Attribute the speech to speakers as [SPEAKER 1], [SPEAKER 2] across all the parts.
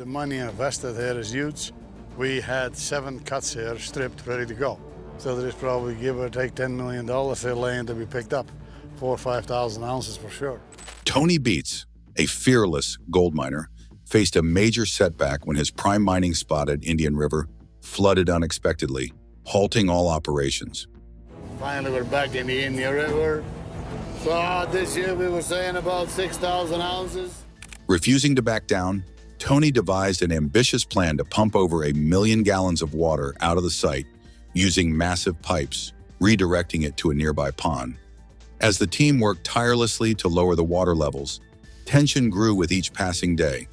[SPEAKER 1] The money invested here is huge. We had 7 cuts here stripped, ready to go. So there is probably, give or take, $10 million here laying to be picked up. 4,000 or 5,000 ounces for sure.
[SPEAKER 2] Tony Beets, a fearless gold miner, faced a major setback when his prime mining spot at Indian River flooded unexpectedly, halting all operations.
[SPEAKER 1] Finally, we're back in the Indian River. So this year we were saying about 6,000 ounces.
[SPEAKER 2] Refusing to back down, Tony devised an ambitious plan to pump over 1 million gallons of water out of the site using massive pipes, redirecting it to a nearby pond. As the team worked tirelessly to lower the water levels, tension grew with each passing day.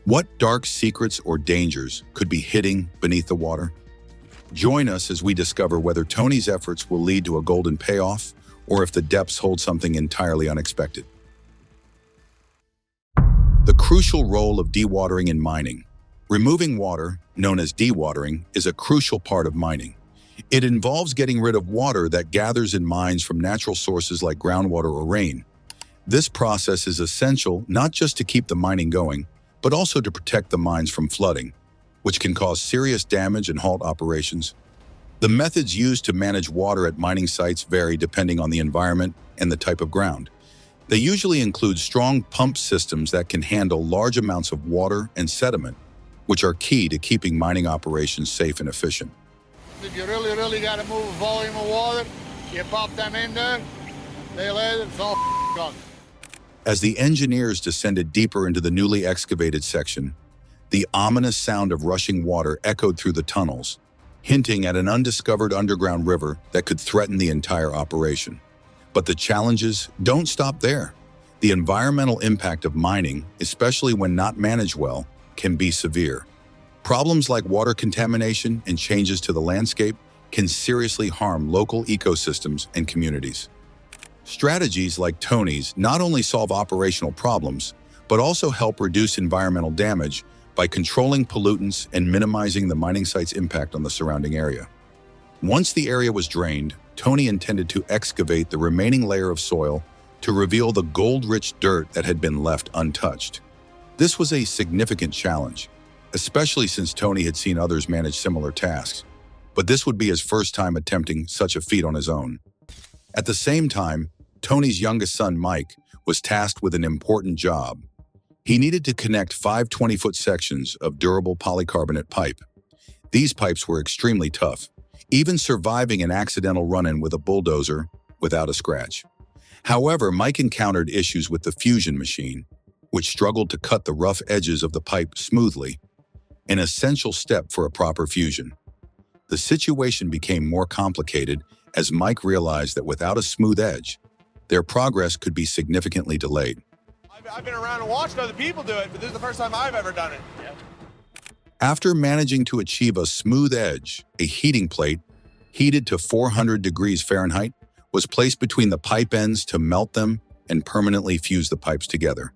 [SPEAKER 2] What dark secrets or dangers could be hiding beneath the water? Join us as we discover whether Tony's efforts will lead to a golden payoff or if the depths hold something entirely unexpected. The crucial role of dewatering in mining. Removing water, known as dewatering, is a crucial part of mining. It involves getting rid of water that gathers in mines from natural sources like groundwater or rain. This process is essential not just to keep the mining going, but also to protect the mines from flooding, which can cause serious damage and halt operations. The methods used to manage water at mining sites vary depending on the environment and the type of ground. They usually include strong pump systems that can handle large amounts of water and sediment, which are key to keeping mining operations safe and efficient.
[SPEAKER 1] If you really got to move a volume of water, you pop them in there, they let it, it's all gone.
[SPEAKER 2] As the engineers descended deeper into the newly excavated section, the ominous sound of rushing water echoed through the tunnels, hinting at an undiscovered underground river that could threaten the entire operation. But the challenges don't stop there. The environmental impact of mining, especially when not managed well, can be severe. Problems like water contamination and changes to the landscape can seriously harm local ecosystems and communities. Strategies like Tony's not only solve operational problems, but also help reduce environmental damage by controlling pollutants and minimizing the mining site's impact on the surrounding area. Once the area was drained, Tony intended to excavate the remaining layer of soil to reveal the gold-rich dirt that had been left untouched. This was a significant challenge, especially since Tony had seen others manage similar tasks, but this would be his first time attempting such a feat on his own. At the same time, Tony's youngest son, Mike, was tasked with an important job. He needed to connect 5 20-foot sections of durable polycarbonate pipe. These pipes were extremely tough, even surviving an accidental run-in with a bulldozer without a scratch. However, Mike encountered issues with the fusion machine, which struggled to cut the rough edges of the pipe smoothly, an essential step for a proper fusion. The situation became more complicated as Mike realized that without a smooth edge, their progress could be significantly delayed.
[SPEAKER 3] I've been around and watched other people do it, but this is the first time I've ever done it.
[SPEAKER 2] After managing to achieve a smooth edge, a heating plate, heated to 400 degrees Fahrenheit, was placed between the pipe ends to melt them and permanently fuse the pipes together.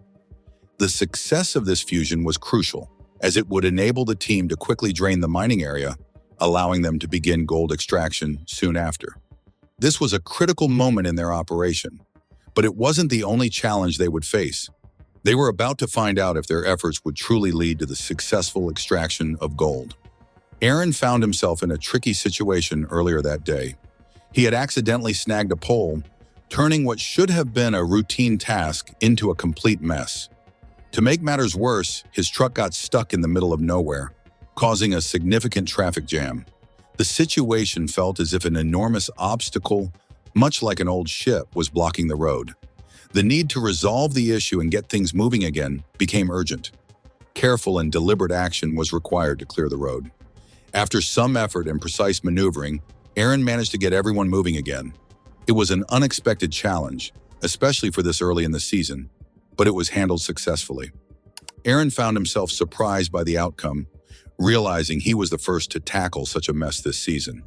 [SPEAKER 2] The success of this fusion was crucial, as it would enable the team to quickly drain the mining area, allowing them to begin gold extraction soon after. This was a critical moment in their operation, but it wasn't the only challenge they would face. They were about to find out if their efforts would truly lead to the successful extraction of gold. Aaron found himself in a tricky situation earlier that day. He had accidentally snagged a pole, turning what should have been a routine task into a complete mess. To make matters worse, his truck got stuck in the middle of nowhere, causing a significant traffic jam. The situation felt as if an enormous obstacle, much like an old ship, was blocking the road. The need to resolve the issue and get things moving again became urgent. Careful and deliberate action was required to clear the road. After some effort and precise maneuvering, Aaron managed to get everyone moving again. It was an unexpected challenge, especially for this early in the season, but it was handled successfully. Aaron found himself surprised by the outcome, realizing he was the first to tackle such a mess this season.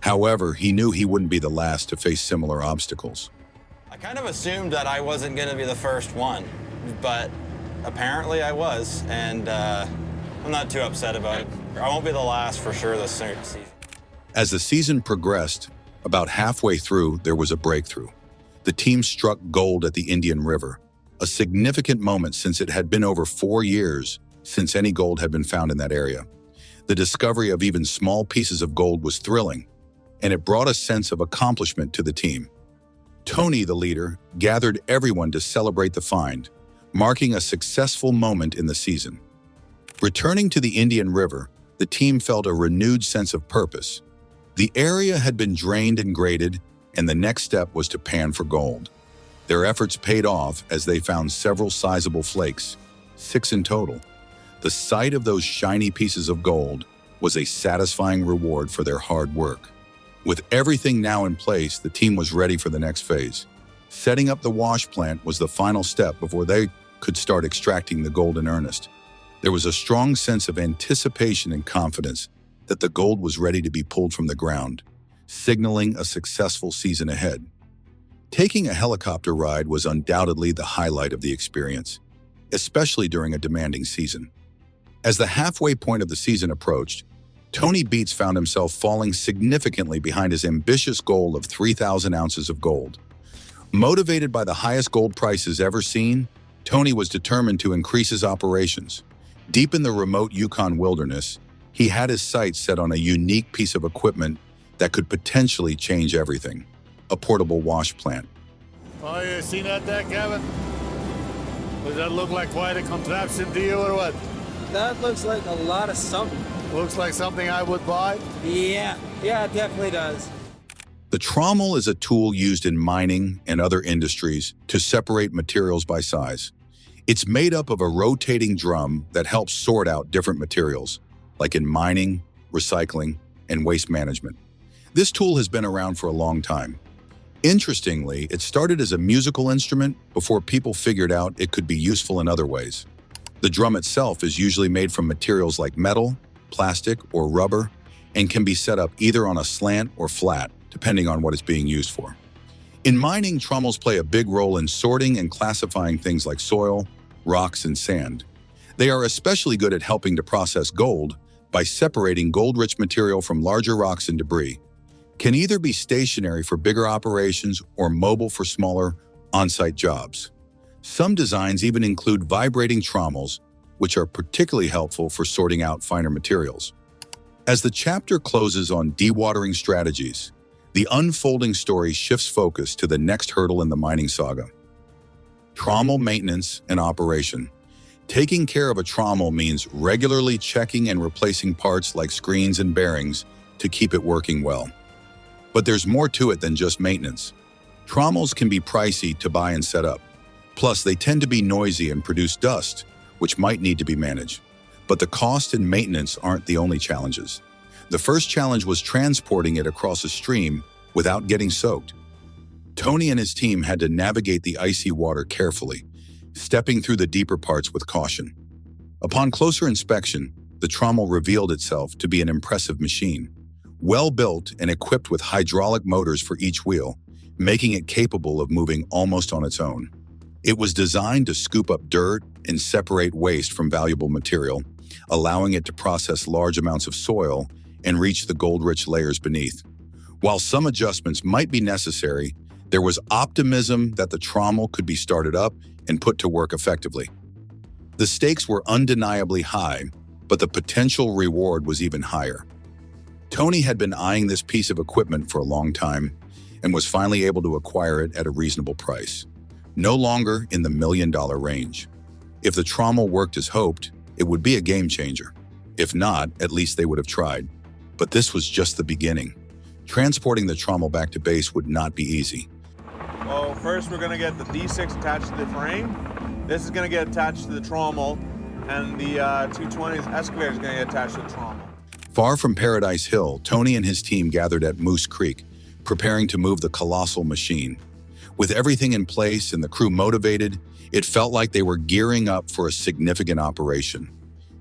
[SPEAKER 2] However, he knew he wouldn't be the last to face similar obstacles.
[SPEAKER 4] I kind of assumed that I wasn't going to be the first one, but apparently I was, and I'm not too upset about it. I won't be the last for sure this season.
[SPEAKER 2] As the season progressed, about halfway through, there was a breakthrough. The team struck gold at the Indian River, a significant moment since it had been over 4 years since any gold had been found in that area. The discovery of even small pieces of gold was thrilling, and it brought a sense of accomplishment to the team. Tony, the leader, gathered everyone to celebrate the find, marking a successful moment in the season. Returning to the Indian River, the team felt a renewed sense of purpose. The area had been drained and graded, and the next step was to pan for gold. Their efforts paid off as they found several sizable flakes, 6 in total. The sight of those shiny pieces of gold was a satisfying reward for their hard work. With everything now in place, the team was ready for the next phase. Setting up the wash plant was the final step before they could start extracting the gold in earnest. There was a strong sense of anticipation and confidence that the gold was ready to be pulled from the ground, signaling a successful season ahead. Taking a helicopter ride was undoubtedly the highlight of the experience, especially during a demanding season. As the halfway point of the season approached, Tony Beets found himself falling significantly behind his ambitious goal of 3,000 ounces of gold. Motivated by the highest gold prices ever seen, Tony was determined to increase his operations. Deep in the remote Yukon wilderness, he had his sights set on a unique piece of equipment that could potentially change everything: a portable wash plant.
[SPEAKER 1] Oh, you seen that there, Kevin? Does that look like quite a contraption to you or what?
[SPEAKER 5] That looks like a lot of something.
[SPEAKER 1] Looks like something I would buy.
[SPEAKER 5] Yeah, it definitely does.
[SPEAKER 2] The trommel is a tool used in mining and other industries to separate materials by size. It's made up of a rotating drum that helps sort out different materials, like in mining, recycling, and waste management. This tool has been around for a long time. Interestingly, it started as a musical instrument before people figured out it could be useful in other ways. The drum itself is usually made from materials like metal, plastic, or rubber, and can be set up either on a slant or flat, depending on what it's being used for. In mining, trommels play a big role in sorting and classifying things like soil, rocks, and sand. They are especially good at helping to process gold by separating gold-rich material from larger rocks and debris. Can either be stationary for bigger operations or mobile for smaller, on-site jobs. Some designs even include vibrating trommels, which are particularly helpful for sorting out finer materials. As the chapter closes on dewatering strategies, the unfolding story shifts focus to the next hurdle in the mining saga: trommel maintenance and operation. Taking care of a trommel means regularly checking and replacing parts like screens and bearings to keep it working well. But there's more to it than just maintenance. Trommels can be pricey to buy and set up. Plus, they tend to be noisy and produce dust, which might need to be managed. But the cost and maintenance aren't the only challenges. The first challenge was transporting it across a stream without getting soaked. Tony and his team had to navigate the icy water carefully, stepping through the deeper parts with caution. Upon closer inspection, the trommel revealed itself to be an impressive machine, well-built and equipped with hydraulic motors for each wheel, making it capable of moving almost on its own. It was designed to scoop up dirt and separate waste from valuable material, allowing it to process large amounts of soil and reach the gold-rich layers beneath. While some adjustments might be necessary, there was optimism that the trommel could be started up and put to work effectively. The stakes were undeniably high, but the potential reward was even higher. Tony had been eyeing this piece of equipment for a long time and was finally able to acquire it at a reasonable price, no longer in the $1 million range. If the trommel worked as hoped, it would be a game changer. If not, at least they would have tried. But this was just the beginning. Transporting the trommel back to base would not be easy.
[SPEAKER 3] Well, first we're gonna get the D6 attached to the frame. This is gonna get attached to the trommel, and the 220's excavator is gonna get attached to the trommel.
[SPEAKER 2] Far from Paradise Hill, Tony and his team gathered at Moose Creek, preparing to move the colossal machine. With everything in place and the crew motivated, it felt like they were gearing up for a significant operation.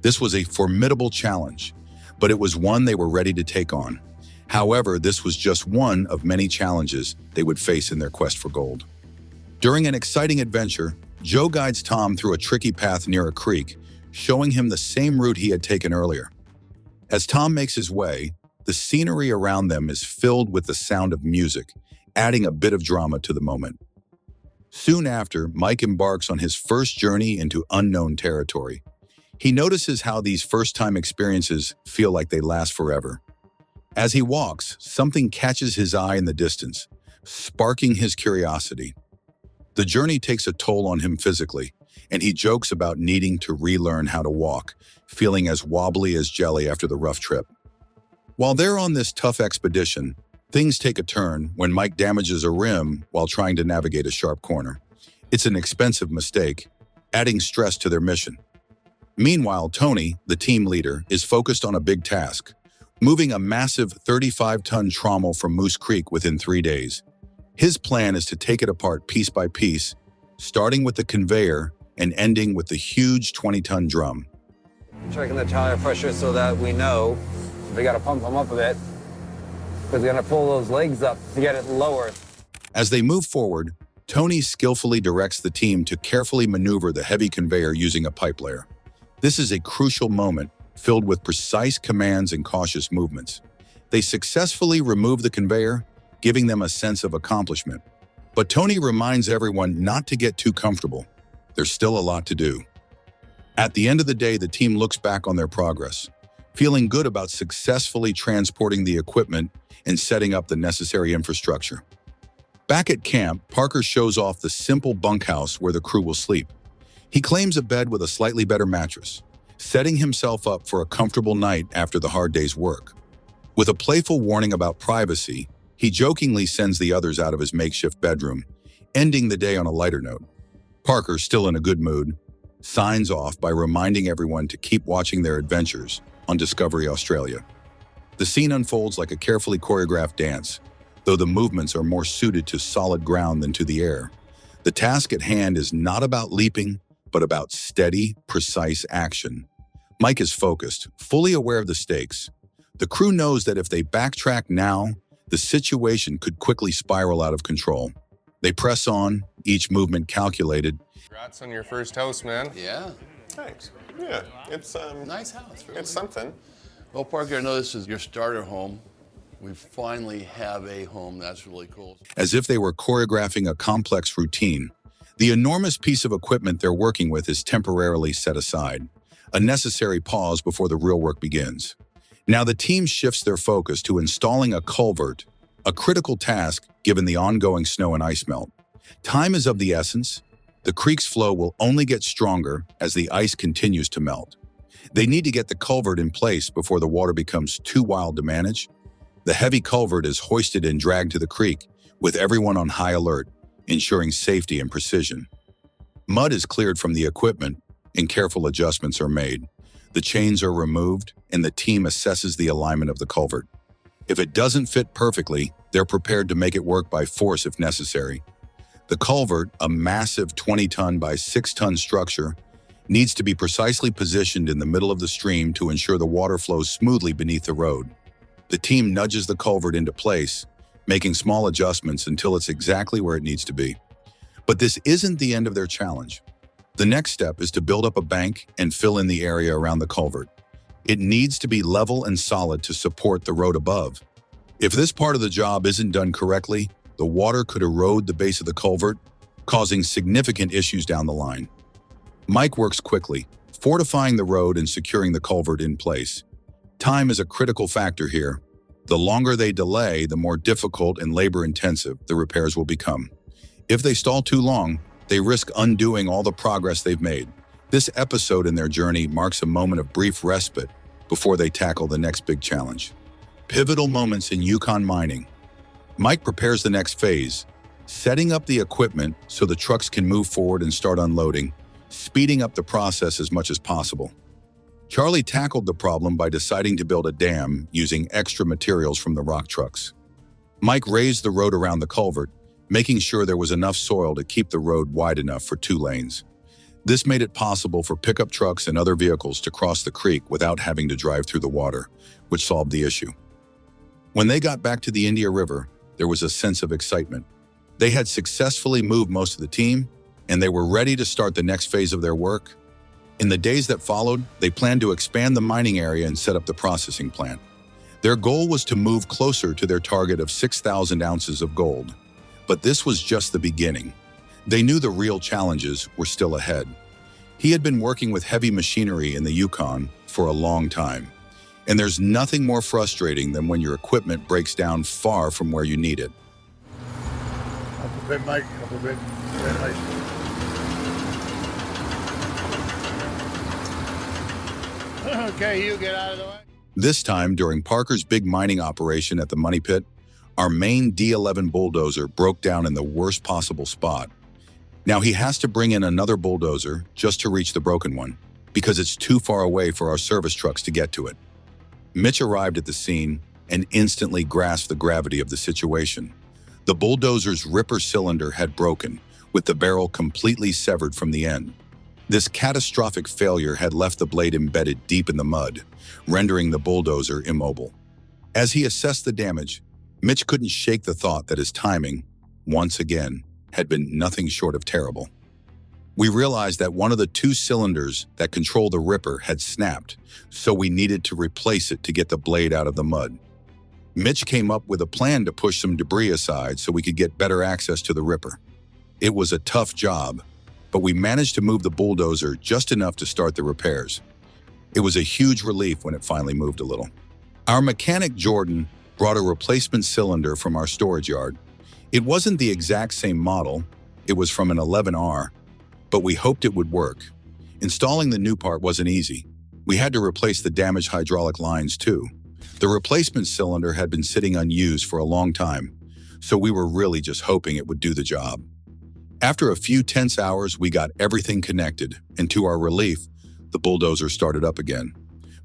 [SPEAKER 2] This was a formidable challenge, but it was one they were ready to take on. However, this was just one of many challenges they would face in their quest for gold. During an exciting adventure, Joe guides Tom through a tricky path near a creek, showing him the same route he had taken earlier. As Tom makes his way, the scenery around them is filled with the sound of music, adding a bit of drama to the moment. Soon after, Mike embarks on his first journey into unknown territory. He notices how these first-time experiences feel like they last forever. As he walks, something catches his eye in the distance, sparking his curiosity. The journey takes a toll on him physically, and he jokes about needing to relearn how to walk, feeling as wobbly as jelly after the rough trip. While they're on this tough expedition, things take a turn when Mike damages a rim while trying to navigate a sharp corner. It's an expensive mistake, adding stress to their mission. Meanwhile, Tony, the team leader, is focused on a big task, moving a massive 35-ton trommel from Moose Creek within 3 days. His plan is to take it apart piece by piece, starting with the conveyor and ending with the huge 20-ton drum.
[SPEAKER 5] Checking the tire pressure so that we know we got to pump them up a bit, because we're going to pull those legs up to get it lower.
[SPEAKER 2] As they move forward, Tony skillfully directs the team to carefully maneuver the heavy conveyor using a pipe layer. This is a crucial moment filled with precise commands and cautious movements. They successfully remove the conveyor, giving them a sense of accomplishment. But Tony reminds everyone not to get too comfortable. There's still a lot to do. At the end of the day, the team looks back on their progress, feeling good about successfully transporting the equipment and setting up the necessary infrastructure. Back at camp, Parker shows off the simple bunkhouse where the crew will sleep. He claims a bed with a slightly better mattress, setting himself up for a comfortable night after the hard day's work. With a playful warning about privacy, he jokingly sends the others out of his makeshift bedroom, ending the day on a lighter note. Parker, still in a good mood, signs off by reminding everyone to keep watching their adventures on Discovery Australia. The scene unfolds like a carefully choreographed dance, though the movements are more suited to solid ground than to the air. The task at hand is not about leaping, but about steady, precise action. Mike is focused, fully aware of the stakes. The crew knows that if they backtrack now, the situation could quickly spiral out of control. They press on, each movement calculated.
[SPEAKER 6] Congrats on your first house, man.
[SPEAKER 7] Yeah,
[SPEAKER 6] Thanks. Yeah, it's
[SPEAKER 7] nice house. Really.
[SPEAKER 6] it's something.
[SPEAKER 7] Well, Parker, I know this is your starter home. We finally have a home. That's really cool.
[SPEAKER 2] As if they were choreographing a complex routine, the enormous piece of equipment they're working with is temporarily set aside, a necessary pause before the real work begins. Now the team shifts their focus to installing a culvert, a critical task given the ongoing snow and ice melt. Time is of the essence. The creek's flow will only get stronger as the ice continues to melt. They need to get the culvert in place before the water becomes too wild to manage. The heavy culvert is hoisted and dragged to the creek, with everyone on high alert, ensuring safety and precision. Mud is cleared from the equipment, and careful adjustments are made. The chains are removed, and the team assesses the alignment of the culvert. If it doesn't fit perfectly, they're prepared to make it work by force if necessary. The culvert, a massive 20-ton by 6-ton structure, needs to be precisely positioned in the middle of the stream to ensure the water flows smoothly beneath the road. The team nudges the culvert into place, making small adjustments until it's exactly where it needs to be. But this isn't the end of their challenge. The next step is to build up a bank and fill in the area around the culvert. It needs to be level and solid to support the road above. If this part of the job isn't done correctly, the water could erode the base of the culvert, causing significant issues down the line. Mike works quickly, fortifying the road and securing the culvert in place. Time is a critical factor here. The longer they delay, the more difficult and labor-intensive the repairs will become. If they stall too long, they risk undoing all the progress they've made. This episode in their journey marks a moment of brief respite before they tackle the next big challenge. Pivotal moments in Yukon mining. Mike prepares the next phase, setting up the equipment so the trucks can move forward and start unloading, speeding up the process as much as possible. Charlie tackled the problem by deciding to build a dam using extra materials from the rock trucks. Mike raised the road around the culvert, making sure there was enough soil to keep the road wide enough for 2 lanes. This made it possible for pickup trucks and other vehicles to cross the creek without having to drive through the water, which solved the issue. When they got back to the India River, there was a sense of excitement. They had successfully moved most of the team, and they were ready to start the next phase of their work. In the days that followed, they planned to expand the mining area and set up the processing plant. Their goal was to move closer to their target of 6,000 ounces of gold. But this was just the beginning. They knew the real challenges were still ahead. He had been working with heavy machinery in the Yukon for a long time, and there's nothing more frustrating than when your equipment breaks down far from where you need it.
[SPEAKER 1] Up a bit, Mike, up a bit. Very nice. Okay, you get out of the way.
[SPEAKER 2] This time, during Parker's big mining operation at the Money Pit, our main D11 bulldozer broke down in the worst possible spot. Now he has to bring in another bulldozer just to reach the broken one, because it's too far away for our service trucks to get to it. Mitch arrived at the scene and instantly grasped the gravity of the situation. The bulldozer's ripper cylinder had broken, with the barrel completely severed from the end. This catastrophic failure had left the blade embedded deep in the mud, rendering the bulldozer immobile. As he assessed the damage, Mitch couldn't shake the thought that his timing, once again, had been nothing short of terrible. We realized that one of the two cylinders that control the ripper had snapped, so we needed to replace it to get the blade out of the mud. Mitch came up with a plan to push some debris aside so we could get better access to the ripper. It was a tough job, but we managed to move the bulldozer just enough to start the repairs. It was a huge relief when it finally moved a little. Our mechanic, Jordan, brought a replacement cylinder from our storage yard. It wasn't the exact same model, it was from an 11R, but we hoped it would work. Installing the new part wasn't easy. We had to replace the damaged hydraulic lines too. The replacement cylinder had been sitting unused for a long time, so we were really just hoping it would do the job. After a few tense hours, we got everything connected, and to our relief, the bulldozer started up again.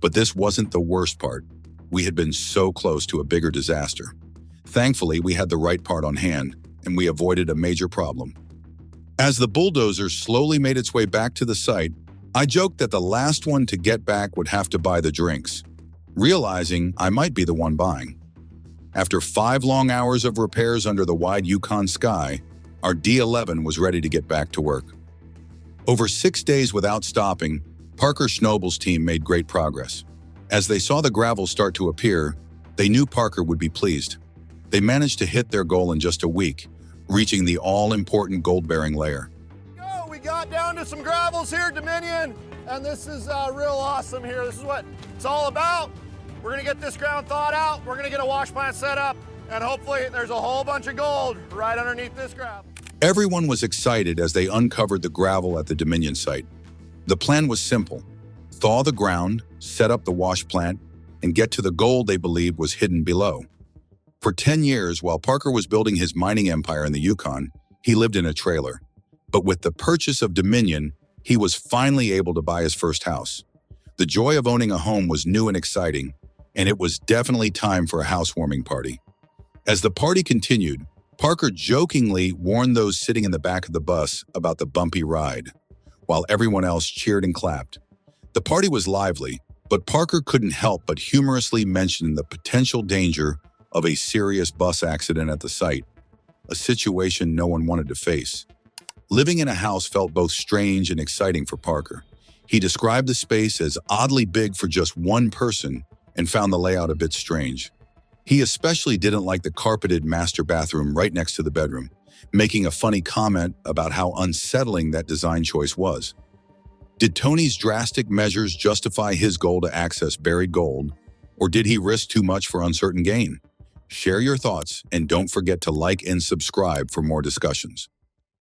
[SPEAKER 2] But this wasn't the worst part. We had been so close to a bigger disaster. Thankfully, we had the right part on hand, and we avoided a major problem. As the bulldozer slowly made its way back to the site, I joked that the last one to get back would have to buy the drinks, realizing I might be the one buying. After 5 long hours of repairs under the wide Yukon sky, our D11 was ready to get back to work. Over 6 days without stopping, Parker Schnobel's team made great progress. As they saw the gravel start to appear, they knew Parker would be pleased. They managed to hit their goal in just a week, reaching the all-important gold-bearing layer.
[SPEAKER 8] We got down to some gravels here, Dominion, and this is real awesome here. This is what it's all about. We're gonna get this ground thawed out, we're gonna get a wash plant set up, and hopefully there's a whole bunch of gold right underneath this gravel.
[SPEAKER 2] Everyone was excited as they uncovered the gravel at the Dominion site. The plan was simple: thaw the ground, set up the wash plant, and get to the gold they believed was hidden below. For 10 years, while Parker was building his mining empire in the Yukon, he lived in a trailer. But with the purchase of Dominion, he was finally able to buy his first house. The joy of owning a home was new and exciting, and it was definitely time for a housewarming party. As the party continued, Parker jokingly warned those sitting in the back of the bus about the bumpy ride, while everyone else cheered and clapped. The party was lively, but Parker couldn't help but humorously mention the potential danger of a serious bus accident at the site, a situation no one wanted to face. Living in a house felt both strange and exciting for Parker. He described the space as oddly big for just one person and found the layout a bit strange. He especially didn't like the carpeted master bathroom right next to the bedroom, making a funny comment about how unsettling that design choice was. Did Tony's drastic measures justify his goal to access buried gold, or did he risk too much for uncertain gain? Share your thoughts and don't forget to like and subscribe for more discussions.